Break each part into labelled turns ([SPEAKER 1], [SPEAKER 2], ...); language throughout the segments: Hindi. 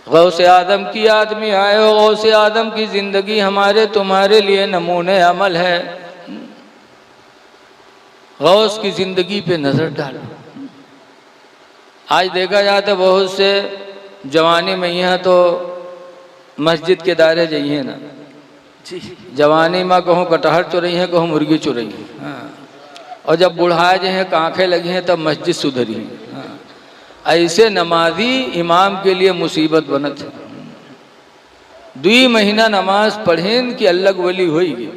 [SPEAKER 1] गौसे आदम की याद में आए हो। गौसे आदम की ज़िंदगी हमारे तुम्हारे लिए नमूने अमल है। गौस की ज़िंदगी पे नज़र डालो। आज देखा जाता है बहुत से जवानी में यहाँ तो मस्जिद के दायरे जाइए ना जी, जवानी में कहूँ कटहर चुरई है, कहूँ मुर्गी चुरई है। हाँ। और जब बुढ़ाए जो हैं कांखें लगी हैं तब मस्जिद सुधरी है। हाँ। ऐसे नमाजी इमाम के लिए मुसीबत बनत है। 2 महीना नमाज पढ़ें कि अल्लाह वली होगी।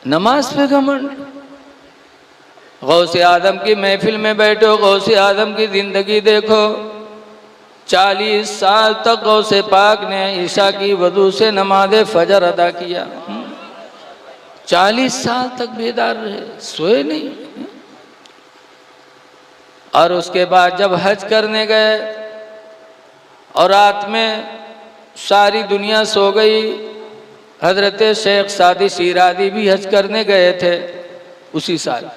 [SPEAKER 1] नमाज पे घमंड। गौसे आदम की महफिल में बैठो, गौसे आदम की ज़िंदगी देखो। 40 साल तक गौसे पाक ने ईशा की वजू से नमाज फजर अदा किया। 40 साल तक बेदार रहे, सोए नहीं। और उसके बाद जब हज करने गए और रात में सारी दुनिया सो गई, हजरत शेख सादी शिरादी भी हज करने गए थे उसी साल,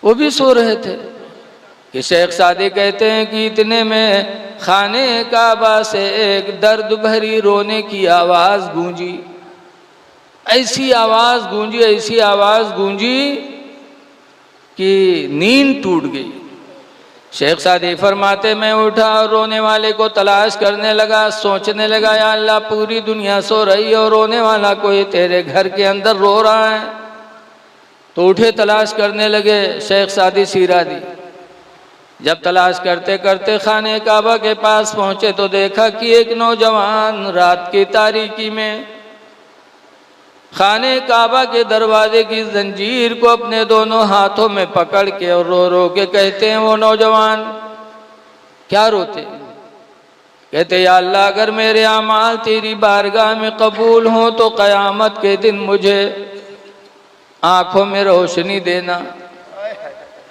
[SPEAKER 1] वो भी सो रहे थे कि शेख सादी कहते हैं कि इतने में खाने काबा से एक दर्द भरी रोने की आवाज़ गूंजी। ऐसी आवाज़ गूंजी, ऐसी आवाज़ गूंजी कि नींद टूट गई। शेख सादी फरमाते मैं उठा और रोने वाले को तलाश करने लगा। सोचने लगा या अल्लाह पूरी दुनिया सो रही है और रोने वाला कोई तेरे घर के अंदर रो रहा है। तो उठे तलाश करने लगे शेख सादी शिरादी। जब तलाश करते करते खाने काबा के पास पहुंचे तो देखा कि एक नौजवान रात की तारीकी में खाने काबा के दरवाजे की जंजीर को अपने दोनों हाथों में पकड़ के और रो रो के कहते हैं वो नौजवान, क्या रोते? कहते या अल्लाह अगर मेरे अमाल तेरी बारगाह में कबूल हो तो क़यामत के दिन मुझे आँखों में रोशनी देना,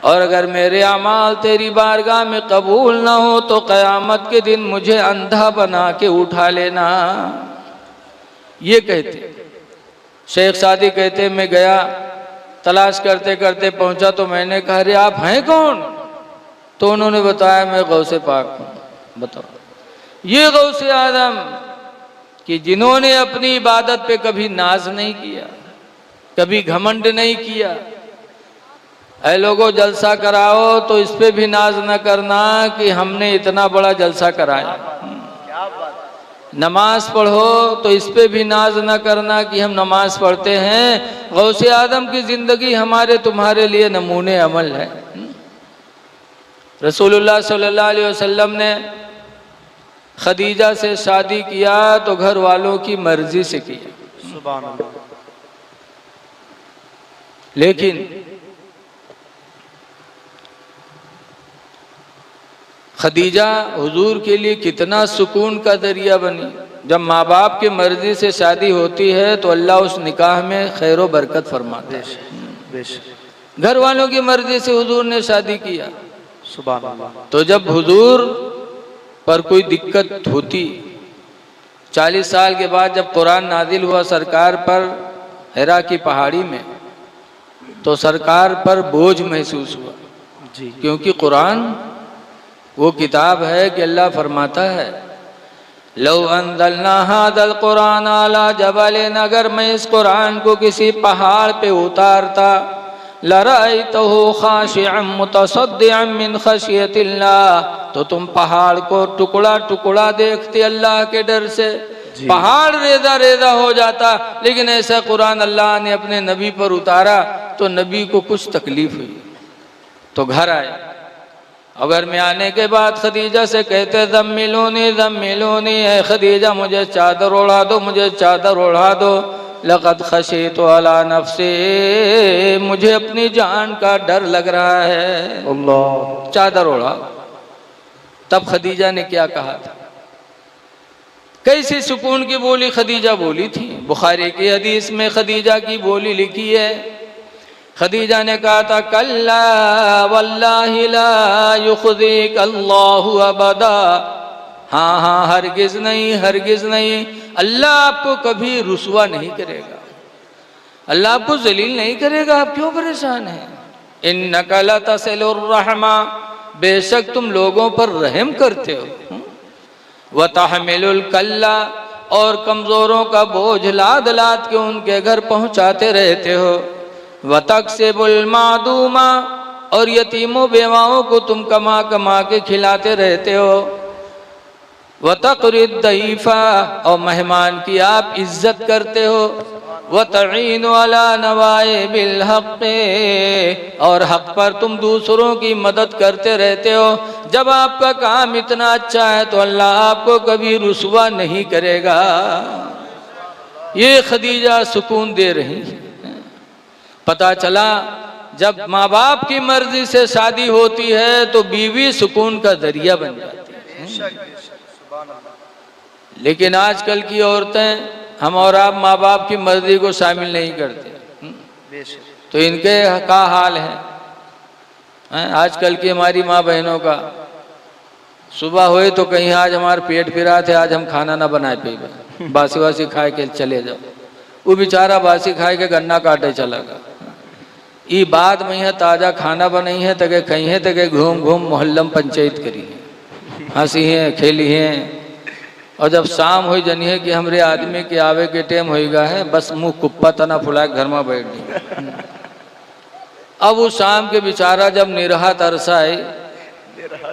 [SPEAKER 1] और अगर मेरे अमाल तेरी बारगाह में कबूल ना हो तो क़यामत के दिन मुझे अंधा बना के उठा लेना। ये कहते। शेख सादी कहते मैं गया तलाश करते करते पहुंचा तो मैंने कहा अरे आप हैं कौन? तो उन्होंने बताया मैं गौसे पाक हूँ। बताओ, ये गौसे आदम कि जिन्होंने अपनी इबादत पे कभी नाज नहीं किया, कभी घमंड नहीं किया। ऐ लोगों जलसा कराओ तो इस पे भी नाज न करना कि हमने इतना बड़ा जलसा कराया। नमाज पढ़ो तो इस पे भी नाज न करना कि हम नमाज पढ़ते हैं। गौसे आदम की ज़िंदगी हमारे तुम्हारे लिए नमूने अमल है। रसूलुल्लाह सल्लल्लाहु अलैहि वसल्लम ने खदीजा से शादी किया तो घर वालों की मर्जी से किया, सुभान अल्लाह। लेकिन खदीजा हुजूर के लिए कितना सुकून का दरिया बनी। जब माँ बाप की मर्जी से शादी होती है तो अल्लाह उस निकाह में खैर व बरकत फरमाता है। घर वालों की मर्जी से हुजूर ने शादी किया, सुभान अल्लाह। तो जब हुजूर पर कोई दिक्कत होती, 40 साल के बाद जब कुरान नाजिल हुआ सरकार पर हिरा की पहाड़ी में, तो सरकार पर बोझ महसूस हुआ जी, क्योंकि कुरान वो किताब है कि अल्लाह फरमाता है लौ अंज़लना हाज़ल कुरान अला जबलिन, अगर मैं इस कुरान को किसी पहाड़ पे उतारता, लरअयतहु खाशिअन मुतसद्दिअन मिन खशियतिल्लाह, तो तुम पहाड़ को टुकड़ा टुकड़ा देखते अल्लाह के डर से। पहाड़ रेजा रेजा हो जाता, लेकिन ऐसा कुरान अल्लाह ने अपने नबी पर उतारा तो नबी को कुछ तकलीफ हुई तो घर आए। अगर मैं आने के बाद खदीजा से कहते ज़म्मिलूनी ज़म्मिलूनी, है खदीजा मुझे चादर ओढ़ा दो, मुझे चादर ओढ़ा दो। लक़द खशीतु अला नफ्सी, मुझे अपनी जान का डर लग रहा है, अल्लाह, चादर ओढ़ा। तब खदीजा ने क्या कहा था? कैसी सुकून की बोली खदीजा बोली थी। बुखारी की हदीस में खदीजा की बोली लिखी है। खदीजा ने कहा था कल्ला वल्लाहि ला युख़ज़ीक अल्लाहु अबदा, हाँ हाँ हरगिज़ नहीं, हरगिज़ नहीं, अल्लाह आपको कभी रुसवा नहीं करेगा, अल्लाह आपको जलील नहीं करेगा। आप क्यों परेशान हैं? इन्नका लतसिलुर रहमा, बेशक तुम लोगों पर रहम करते हो। व तहमिलुल कल्ला, और कमजोरों का बोझ लाद लाद के उनके घर पहुंचाते रहते हो। व तक्सिबुल मादूमा, और यतीमों बेवाओं को तुम कमा कमा के खिलाते रहते हो। व तक़रिद दईफा, और मेहमान की आप इज्जत करते हो। व तईनु अला नवाइबिल हक़, और हक पर तुम दूसरों की मदद करते रहते हो। जब आपका काम इतना अच्छा है तो अल्लाह आपको कभी रुसवा नहीं करेगा। ये खदीजा सुकून दे रही है। पता चला जब माँ बाप की मर्जी से शादी होती है तो बीवी सुकून का जरिया बन जाती है। लेकिन आजकल की औरतें, हम और आप माँ बाप की मर्जी को शामिल नहीं करते, तो इनके का हाल है। आजकल की हमारी माँ बहनों का सुबह हुए तो कहीं आज हमारे पेट फिरा थे, आज हम खाना ना बनाए पे, बासी वासी खाए के चले जाओ। वो बेचारा बासी खाए के गन्ना काटे चला गया। ये बात में है ताज़ा खाना बनाई है तके कहीं है तके घूम घूम मोहल्लम पंचायत करी है, हंसी है खेली है। और जब शाम हो जनी है कि हमरे आदमी के आवे के टाइम होगा है, बस मुंह कुप्पा तना फुला घर में बैठ गई। अब वो शाम के बेचारा जब निरहा तरसा है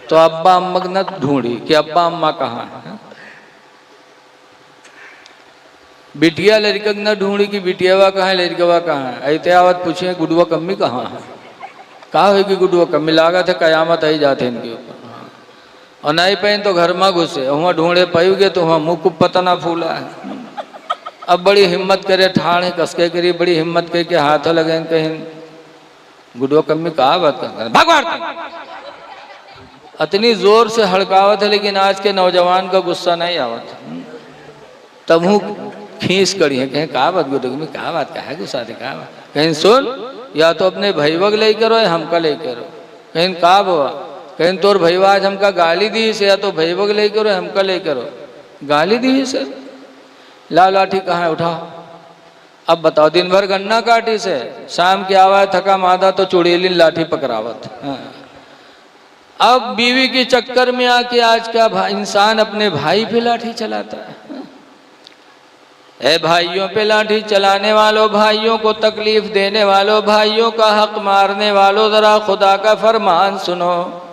[SPEAKER 1] तो अब्बा अम्मा न ढूंढी कि अब्बा अम्मा कहाँ है। बिटिया लड़का न ढूंढी कि बिटियावा कहाँ है, लड़कवा कहाँ है। ऐते आवत पूछे गुडुआ कम्मी कहाँ है। कहा होगी गुडुआ कम्मी, लागा थे कयामत आई जाते इनके ऊपर। और नहीं पहन तो घर में घुसे, वहाँ ढूंढे पाओगे तो वहाँ मुँह को पता ना फूला है। अब बड़ी हिम्मत करे ठाणे कसके करी, बड़ी हिम्मत करके हाथों लगे कहीं गुडुआ कम्मी कहा बात कर भगवान, इतनी जोर से हड़कावत है। लेकिन आज के नौजवान का गुस्सा नहीं आवत, तब मुँह खींच करी है, कहीं कहा बात गुडुआ कम्मी कहा बात, कहा गुस्सा थे कहा बात, कहीं सुन या तो अपने भईवग ले करो या हमका ले करो। कहीं कहा बुआ, कहीं तोर भईवा आज हमका गाली दी से, या तो भईवग ले करो हमका ले करो। गाली दी है सर, ला लाठी कहाँ है उठाओ। अब बताओ दिन भर गन्ना काटी से, शाम की आवाज थका मादा तो चुड़ैली लाठी पकड़ावत। अब बीवी के चक्कर में आके आज का इंसान अपने भाई पे लाठी चलाता है। ए भाइयों पे लाठी चलाने वालों, भाइयों को तकलीफ देने वालों, भाइयों का हक मारने वालों, जरा खुदा का फरमान सुनो।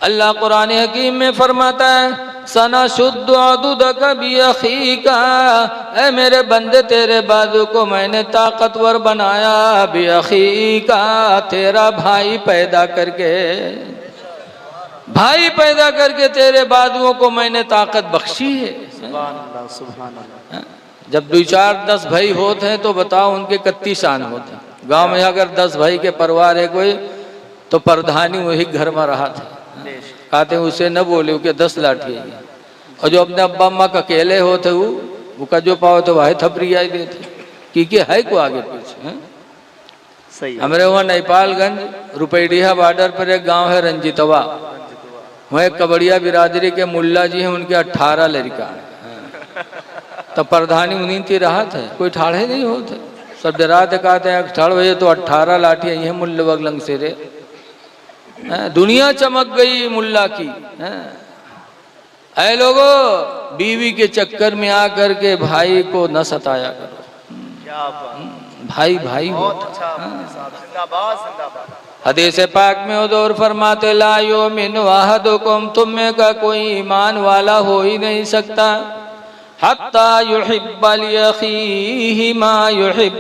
[SPEAKER 1] अल्लाह कुरान हकीम में फरमाता है सना शुद्ध कभी अखीका, ऐ मेरे बंदे तेरे बाजू को मैंने ताकतवर बनाया, भी अखीका तेरा भाई पैदा करके, भाई पैदा करके तेरे बाजुओं को मैंने ताकत बख्शी है। सुभान अल्लाह, सुभान अल्लाह। जब 2-4-10 भाई होते हैं तो बताओ उनके कितनी शान होते हैं। गांव में अगर 10 भाई के परिवार है कोई तो प्रधानी वही घर में रहा था, कहते उसे न बोले कि 10 लाठी है। और जो अपने अब्बा अम्मा का अकेले होते वो का जो पाओ तो वही थपरी आई देते कि है को आगे पीछे है? सही। हमारे वहाँ नेपालगंज रुपैडिया बॉर्डर पर एक गांव है रंजितवा, वहाँ एक कबड़िया बिरादरी के मुल्ला जी हैं, उनके 18 लड़का है। तब प्रधानी उन्हीं की राहत है, कोई ठाड़े नहीं होते, सब डराते कहते हैं ठाड़ भैया तो 18 लाठी ये मुल्ला बगलंग से रे। दुनिया चमक गई मुल्ला की। ऐ लोगो बीवी के चक्कर में आकर के भाई को न सताया करो। भाई भाई होता। हदीस पाक में हुज़ूर फरमाते ला युमिनु अहदुकुम, तुम में का कोई ईमान वाला हो ही नहीं सकता हत्ता युहिब्बा लि अखीहि मा युहिब्बु